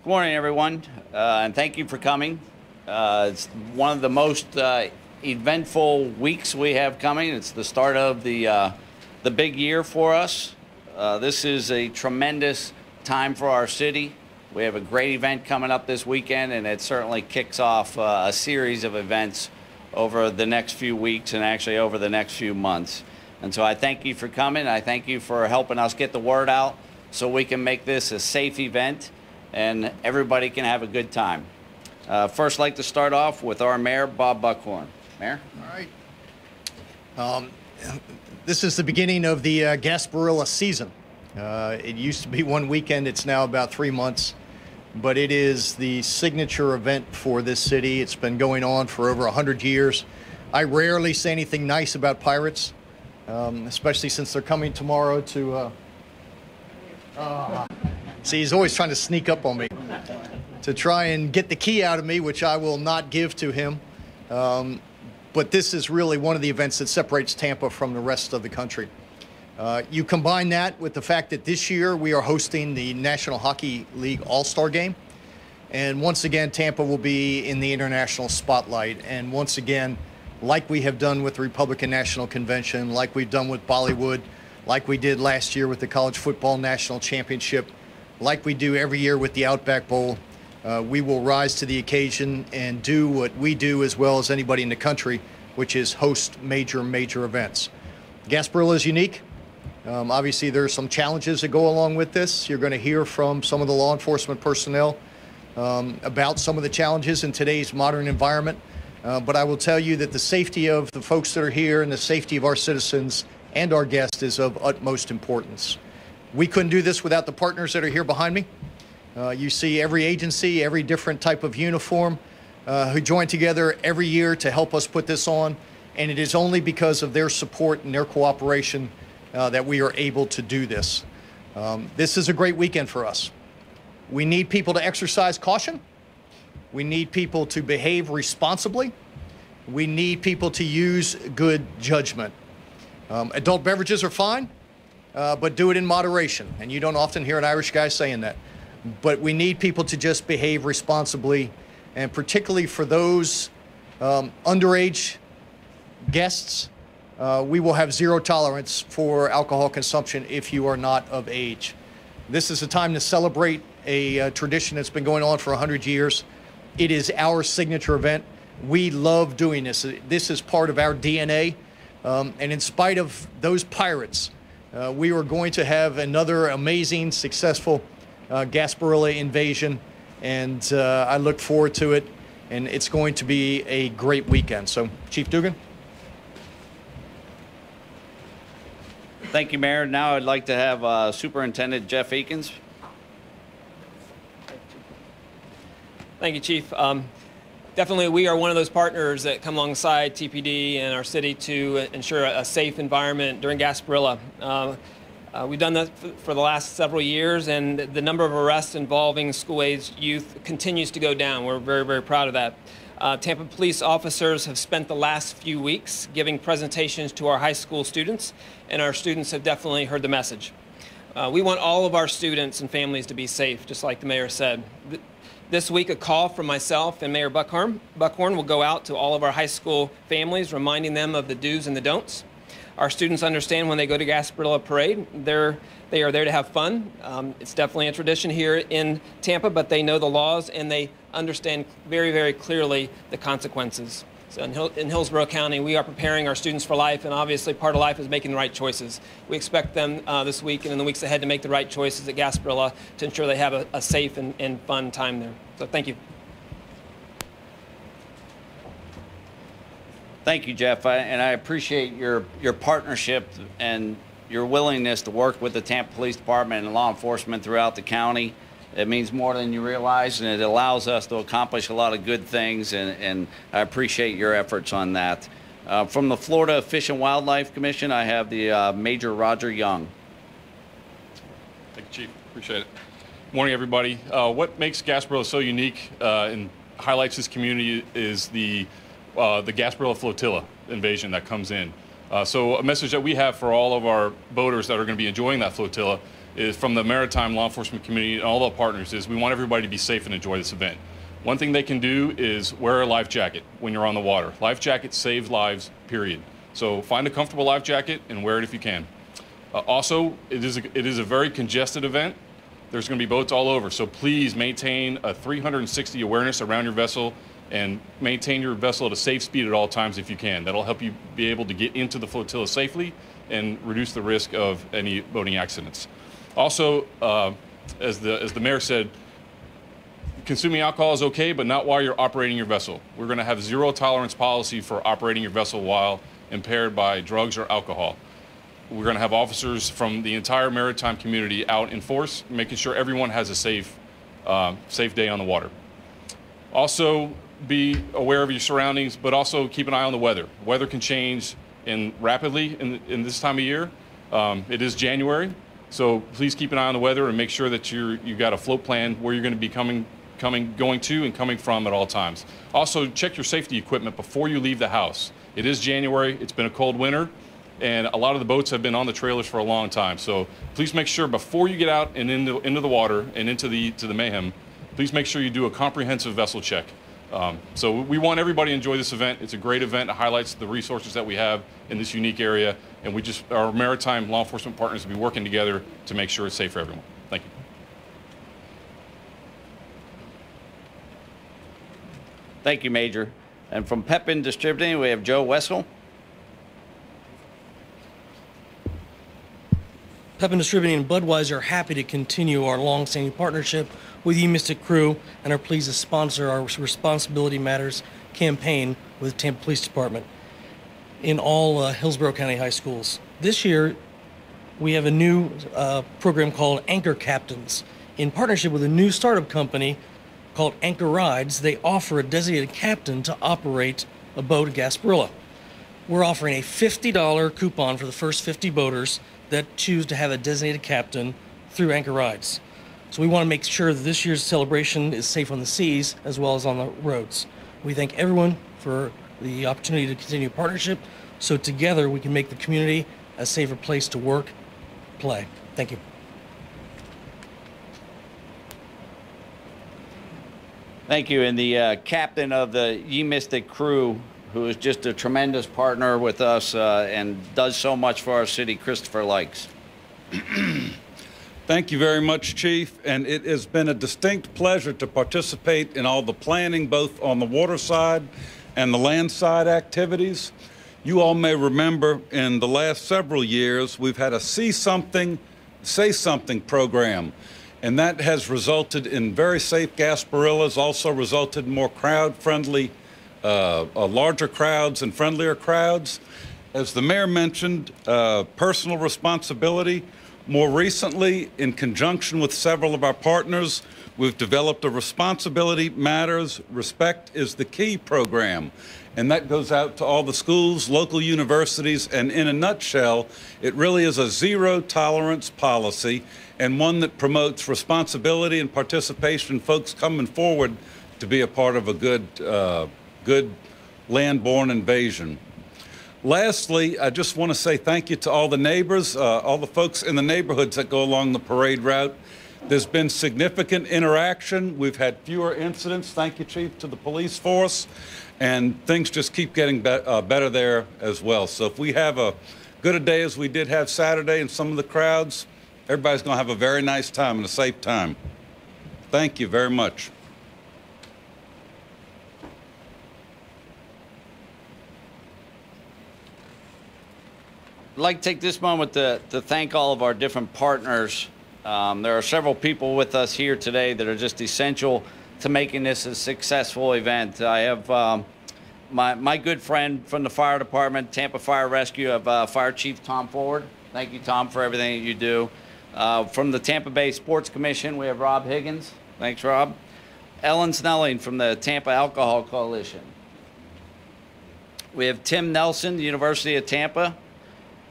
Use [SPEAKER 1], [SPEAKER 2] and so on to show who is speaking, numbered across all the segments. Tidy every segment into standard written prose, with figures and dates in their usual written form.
[SPEAKER 1] morning, everyone, and thank you for coming. It's one of the most eventful weeks we have coming. It's the start of the big year for us. This is a tremendous time for our city. We have a great event coming up this weekend, and it certainly kicks off a series of events over the next few weeks and actually over the next few months. And so I thank you for coming. I thank you for helping us get the word out so we can make this a safe event and everybody can have a good time. First, I'd like to start off with our mayor, Bob Buckhorn. Mayor?
[SPEAKER 2] All right. This is the beginning of the Gasparilla season. It used to be one weekend. It's now about 3 months. But it is the signature event for this city. It's been going on for over 100 years. I rarely say anything nice about Pirates, especially since they're coming tomorrow to... See, he's always trying to sneak up on me to try and get the key out of me, which I will not give to him. But this is really one of the events that separates Tampa from the rest of the country. You combine that with the fact that this year we are hosting the National Hockey League All-Star Game. And once again, Tampa will be in the international spotlight. And once again, like we have done with the Republican National Convention, like we've done with Bollywood, like we did last year with the College Football National Championship, like we do every year with the Outback Bowl, we will rise to the occasion and do what we do as well as anybody in the country, which is host major events. Gasparilla is unique. Obviously, there are some challenges that go along with this. You're going to hear from some of the law enforcement personnel about some of the challenges in today's modern environment. But I will tell you that the safety of the folks that are here and the safety of our citizens and our guests is of utmost importance. We couldn't do this without the partners that are here behind me. You see every agency, every different type of uniform who join together every year to help us put this on. And it is only because of their support and their cooperation that we are able to do this. This is a great weekend for us. We need people to exercise caution. We need people to behave responsibly. We need people to use good judgment. Adult beverages are fine, but do it in moderation. And you don't often hear an Irish guy saying that. But we need people to just behave responsibly, and particularly for those underage guests, we will have zero tolerance for alcohol consumption if you are not of age. This is a time to celebrate a tradition that's been going on for 100 years. It is our signature event. We love doing this. This is part of our DNA. And in spite of those Pirates, we are going to have another amazing, successful Gasparilla invasion. And I look forward to it. And it's going to be a great weekend. So, Chief Dugan.
[SPEAKER 1] Thank you, Mayor. Now I'd like to have Superintendent Jeff Eakins.
[SPEAKER 3] Thank you, Chief. Definitely, we are one of those partners that come alongside TPD and our city to ensure a safe environment during Gasparilla. We've done that for the last several years, and the number of arrests involving school-aged youth continues to go down. We're very proud of that. Tampa police officers have spent the last few weeks giving presentations to our high school students, and our students have definitely heard the message. We want all of our students and families to be safe, just like the mayor said. This week, a call from myself and Mayor Buckhorn will go out to all of our high school families, reminding them of the do's and the don'ts. Our students understand when they go to Gasparilla Parade, they are there to have fun. It's definitely a tradition here in Tampa, but they know the laws and they understand very clearly the consequences. So in Hillsborough County, we are preparing our students for life, and obviously part of life is making the right choices. We expect them this week and in the weeks ahead to make the right choices at Gasparilla to ensure they have a safe and fun time there. So thank you.
[SPEAKER 1] Thank you, Jeff, and I appreciate your partnership and your willingness to work with the Tampa Police Department and law enforcement throughout the county. It means more than you realize, and it allows us to accomplish a lot of good things, and I appreciate your efforts on that. From the Florida Fish and Wildlife Commission, I have the Major Roger Young.
[SPEAKER 4] Thank you, Chief. Appreciate it. Morning, everybody. What makes Gasparilla so unique and highlights this community is the Gasparilla flotilla invasion that comes in. So a message that we have for all of our boaters that are going to be enjoying that flotilla is from the maritime law enforcement community and all the partners is we want everybody to be safe and enjoy this event. One thing they can do is wear a life jacket when you're on the water. Life jackets save lives, period. So find a comfortable life jacket and wear it if you can. Also, it is a very congested event. There's going to be boats all over, so please maintain a 360 awareness around your vessel and maintain your vessel at a safe speed at all times if you can. That'll help you be able to get into the flotilla safely and reduce the risk of any boating accidents. Also, as the mayor said, consuming alcohol is okay, but not while you're operating your vessel. We're going to have zero tolerance policy for operating your vessel while impaired by drugs or alcohol. We're going to have officers from the entire maritime community out in force, making sure everyone has a safe day on the water. Also, be aware of your surroundings, but also keep an eye on the weather. Weather can change rapidly in this time of year. It is January, so please keep an eye on the weather and make sure that you've got a float plan where you're going to be going to and coming from at all times. Also, check your safety equipment before you leave the house. It is January. It's been a cold winter. And a lot of the boats have been on the trailers for a long time. So please make sure before you get out and into the water and into the mayhem, please make sure you do a comprehensive vessel check. So we want everybody to enjoy this event. It's a great event. It highlights the resources that we have in this unique area. And our maritime law enforcement partners will be working together to make sure it's safe for everyone. Thank you.
[SPEAKER 1] Thank you, Major. And from Pepin Distributing, we have Joe Wessel.
[SPEAKER 5] Pepin Distributing and Budweiser are happy to continue our long-standing partnership with Ye Mystic Crew and are pleased to sponsor our Responsibility Matters campaign with Tampa Police Department in all Hillsborough County high schools. This year, we have a new program called Anchor Captains. In partnership with a new startup company called Anchor Rides, they offer a designated captain to operate a boat at Gasparilla. We're offering a $50 coupon for the first 50 boaters that choose to have a designated captain through Anchor Rides. So we want to make sure that this year's celebration is safe on the seas as well as on the roads. We thank everyone for the opportunity to continue partnership so together we can make the community a safer place to work, play. Thank you.
[SPEAKER 1] Thank you. And the captain of the Ye Mystic Crew, who is just a tremendous partner with us and does so much for our city, Christopher Likes.
[SPEAKER 6] Thank you very much, Chief, and it has been a distinct pleasure to participate in all the planning, both on the water side and the land side activities. You all may remember in the last several years, we've had a See Something, Say Something program, and that has resulted in very safe Gasparillas, also resulted in more crowd-friendly larger crowds and friendlier crowds. As the mayor mentioned, personal responsibility. More recently, in conjunction with several of our partners, we've developed a Responsibility Matters, Respect is the Key program. And that goes out to all the schools, local universities, and in a nutshell, it really is a zero tolerance policy and one that promotes responsibility and participation, folks coming forward to be a part of a good land-borne invasion. Lastly, I just want to say thank you to all the neighbors, all the folks in the neighborhoods that go along the parade route. There's been significant interaction. We've had fewer incidents. Thank you, Chief, to the police force. And things just keep getting better there as well. So if we have a good a day as we did have Saturday in some of the crowds, everybody's going to have a very nice time and a safe time. Thank you very much.
[SPEAKER 1] I'd like to take this moment to thank all of our different partners. There are several people with us here today that are just essential to making this a successful event. I have my good friend from the fire department, Tampa Fire Rescue, of Fire Chief Tom Ford. Thank you, Tom, for everything that you do. From the Tampa Bay Sports Commission, we have Rob Higgins. Thanks, Rob. Ellen Snelling from the Tampa Alcohol Coalition. We have Tim Nelson, the University of Tampa.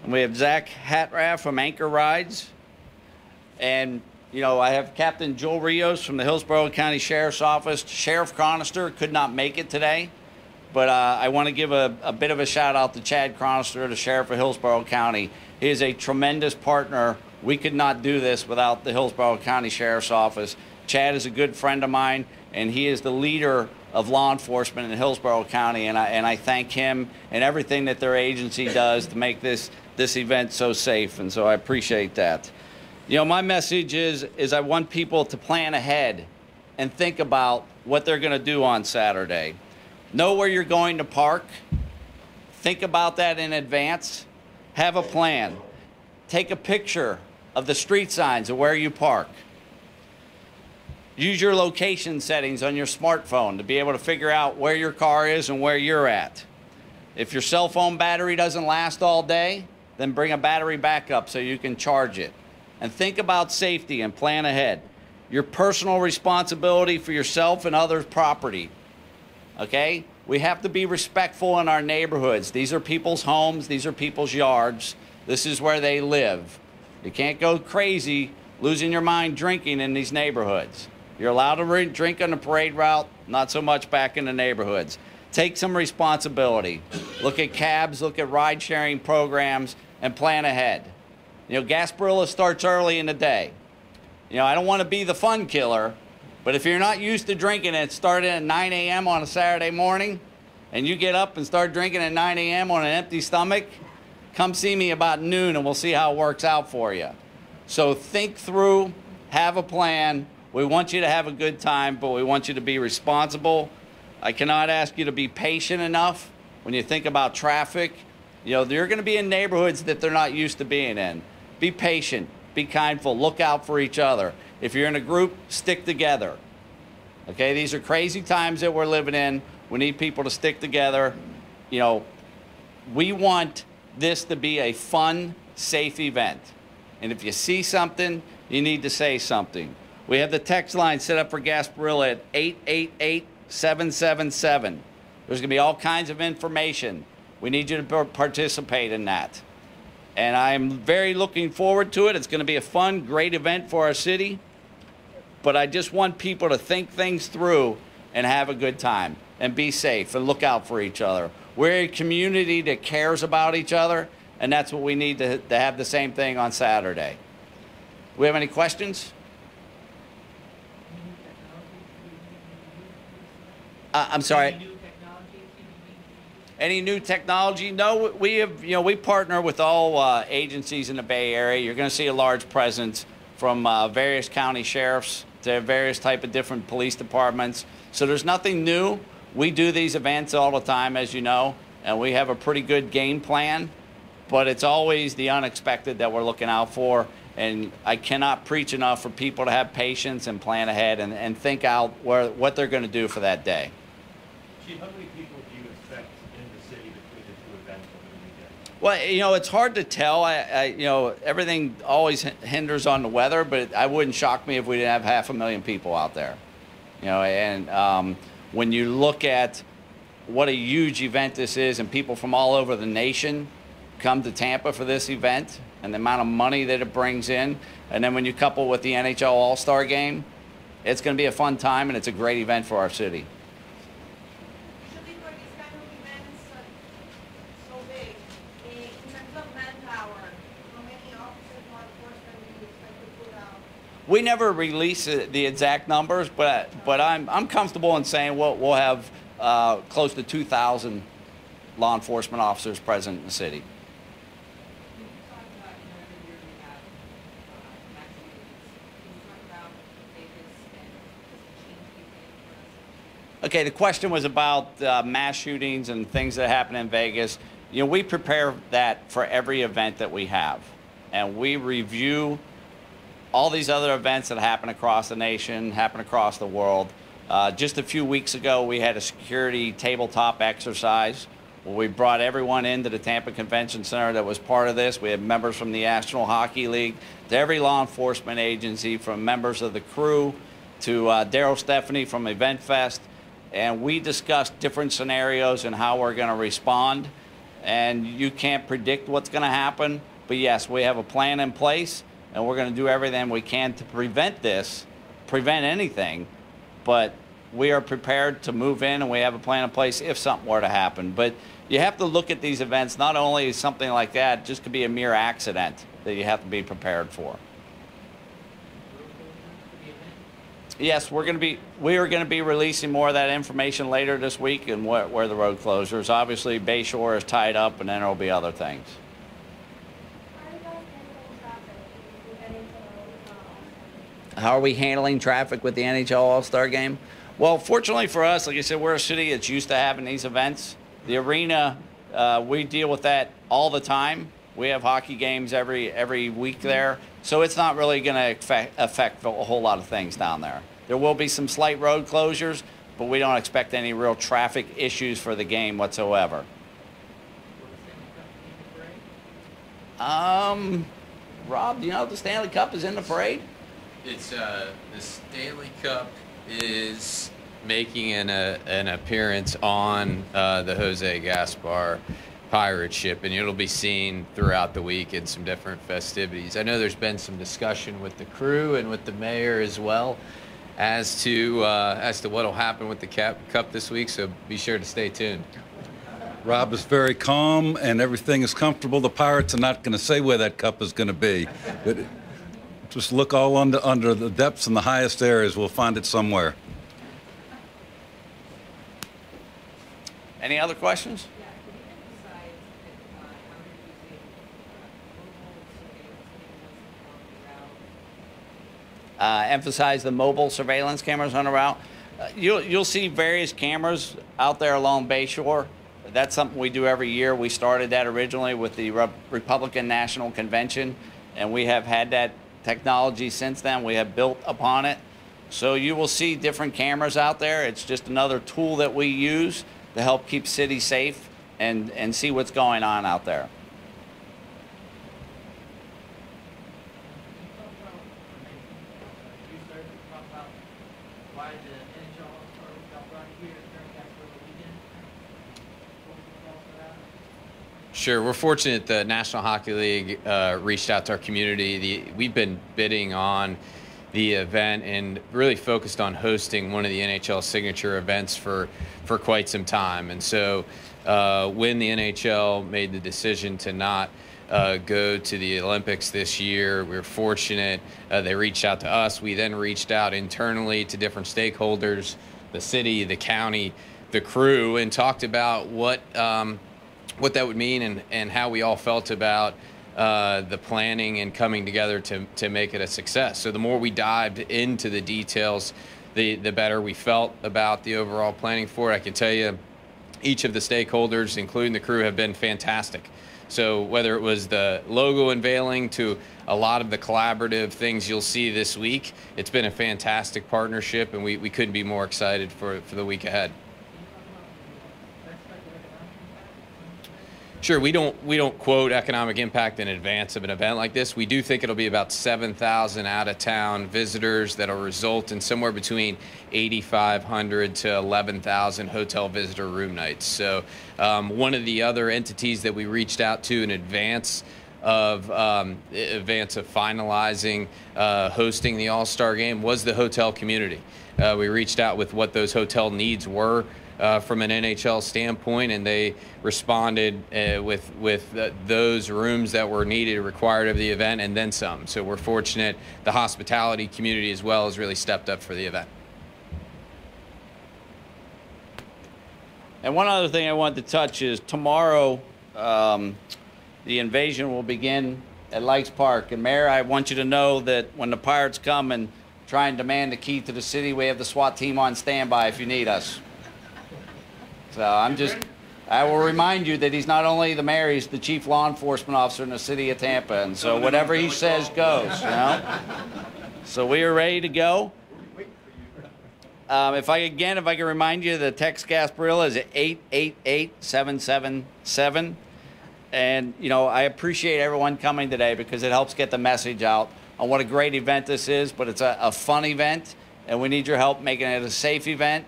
[SPEAKER 1] And we have Zach Hatraff from Anchor Rides. And, you know, I have Captain Joel Rios from the Hillsborough County Sheriff's Office. Sheriff Chronister could not make it today, but I want to give a bit of a shout out to Chad Chronister, the Sheriff of Hillsborough County. He is a tremendous partner We could not do this without the Hillsborough County Sheriff's Office. Chad is a good friend of mine, and he is the leader of law enforcement in Hillsborough County, and I thank him and everything that their agency does to make this event so safe, and so I appreciate that. You know, my message is I want people to plan ahead and think about what they're going to do on Saturday. Know where you're going to park. Think about that in advance. Have a plan. Take a picture of the street signs of where you park. Use your location settings on your smartphone to be able to figure out where your car is and where you're at. If your cell phone battery doesn't last all day, then bring a battery backup so you can charge it. And think about safety and plan ahead. Your personal responsibility for yourself and others' property. Okay? We have to be respectful in our neighborhoods. These are people's homes. These are people's yards. This is where they live. You can't go crazy losing your mind drinking in these neighborhoods. You're allowed to drink on the parade route, not so much back in the neighborhoods. Take some responsibility. Look at cabs, look at ride-sharing programs, and plan ahead. You know, Gasparilla starts early in the day. You know, I don't want to be the fun killer, but if you're not used to drinking and it started at 9 a.m. on a Saturday morning, and you get up and start drinking at 9 a.m. on an empty stomach, come see me about noon and we'll see how it works out for you. So think through, have a plan. We want you to have a good time, but we want you to be responsible. I cannot ask you to be patient enough when you think about traffic. You know, you're going to be in neighborhoods that they're not used to being in. Be patient, be kindful, look out for each other. If you're in a group, stick together. Okay, these are crazy times that we're living in. We need people to stick together. You know, we want this to be a fun, safe event. And if you see something, you need to say something. We have the text line set up for Gasparilla at 888-777. There's going to be all kinds of information. We need you to participate in that. And I'm very looking forward to it. It's going to be a fun, great event for our city. But I just want people to think things through and have a good time and be safe and look out for each other. We're a community that cares about each other, and that's what we need to have the same thing on Saturday. Do we have any questions? I'm sorry. Any new technology? No, we have, you know, we partner with all agencies in the Bay Area. You're going to see a large presence from various county sheriffs to various type of different police departments. So there's nothing new. We do these events all the time, as you know, and we have a pretty good game plan, but it's always the unexpected that we're looking out for. And I cannot preach enough for people to have patience and plan ahead and think out what they're going to do for that day.
[SPEAKER 7] Chief, how many people do you expect in the city between the two events over the weekend?
[SPEAKER 1] Well, you know, it's hard to tell. You know, everything always hinders on the weather, but it wouldn't shock me if we didn't have 500,000 people out there. You know, and when you look at what a huge event this is, and people from all over the nation come to Tampa for this event, and the amount of money that it brings in, and then when you couple with the NHL All-Star Game, it's going to be a fun time, and it's a great event for our city.
[SPEAKER 8] Usually for these kind of events so big, in terms of manpower, how many officers, law enforcement do you expect to put out?
[SPEAKER 1] We never release the exact numbers, but I'm comfortable in saying we'll have close to 2,000 law enforcement officers present in the city. Okay, the question was about mass shootings and things that happen in Vegas. You know, we prepare that for every event that we have, and we review all these other events that happen across the nation, happen across the world. Just a few weeks ago, we had a security tabletop exercise where we brought everyone into the Tampa Convention Center that was part of this. We had members from the National Hockey League to every law enforcement agency, from members of the crew to Daryl Stephanie from Event Fest. And we discussed different scenarios and how we're going to respond. And you can't predict what's going to happen, but yes, we have a plan in place, and we're going to do everything we can to prevent anything. But we are prepared to move in, and we have a plan in place if something were to happen. But you have to look at these events not only something like that just could be a mere accident that you have to be prepared for. Yes, we are going to be releasing more of that information later this week and where the road closures. Obviously, Bayshore is tied up, and then there will be other things. How are we handling traffic with the NHL All-Star Game? Well, fortunately for us, like I said, we're a city that's used to having these events. The arena, we deal with that all the time. We have hockey games every week there, so it's not really going to affect a whole lot of things down there. There will be some slight road closures, but we don't expect any real traffic issues for the game whatsoever. Rob, do you know if the Stanley Cup is in the parade?
[SPEAKER 9] It's the Stanley Cup is making an appearance on the Jose Gaspar pirate ship, and it'll be seen throughout the week in some different festivities. I know there's been some discussion with the crew and with the mayor as well as to what'll happen with the cup this week, so be sure to stay tuned.
[SPEAKER 6] Rob is very calm, and everything is comfortable. The Pirates are not going to say where that cup is going to be. But just look all under the depths and the highest areas. We'll find it somewhere.
[SPEAKER 1] Any other questions? Emphasize the mobile surveillance cameras on the route. You'll see various cameras out there along Bayshore. That's something we do every year. We started that originally with the Republican National Convention, and we have had that technology since then. We have built upon it. So you will see different cameras out there. It's just another tool that we use to help keep cities safe and see what's going on out there.
[SPEAKER 9] Sure. We're fortunate the National Hockey League reached out to our community. We've been bidding on the event and really focused on hosting one of the NHL signature events for quite some time. And so when the NHL made the decision to not go to the Olympics this year, we were fortunate. They reached out to us. We then reached out internally to different stakeholders, the city, the county, the crew, and talked about what that would mean and how we all felt about the planning and coming together to make it a success. So the more we dived into the details, the better we felt about the overall planning for it. I can tell you, each of the stakeholders, including the crew, have been fantastic. So whether it was the logo unveiling to a lot of the collaborative things you'll see this week, it's been a fantastic partnership, and we couldn't be more excited for the week ahead. Sure, we don't quote economic impact in advance of an event like this. We do think it'll be about 7,000 out-of-town visitors that'll result in somewhere between 8,500 to 11,000 hotel visitor room nights. So one of the other entities that we reached out to in advance of finalizing hosting the All-Star Game was the hotel community. We reached out with what those hotel needs were from an NHL standpoint, and they responded with those rooms that were needed, required of the event, and then some. So we're fortunate the hospitality community as well has really stepped up for the event.
[SPEAKER 1] And one other thing I wanted to touch is tomorrow the invasion will begin at Lakes Park. And Mayor, I want you to know that when the Pirates come and try and demand the key to the city, we have the SWAT team on standby if you need us. So I will remind you that he's not only the mayor, he's the chief law enforcement officer in the city of Tampa. And so whatever he says goes, you know? So we are ready to go. If I can remind you, the text Gasparilla is at 888-777. And, you know, I appreciate everyone coming today because it helps get the message out on what a great event this is, but it's a fun event, and we need your help making it a safe event.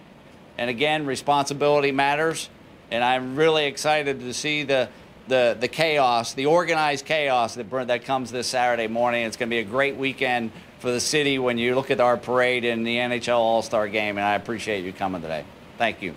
[SPEAKER 1] And again, responsibility matters, and I'm really excited to see the chaos, the organized chaos that comes this Saturday morning. It's going to be a great weekend for the city when you look at our parade and the NHL All-Star game, and I appreciate you coming today. Thank you.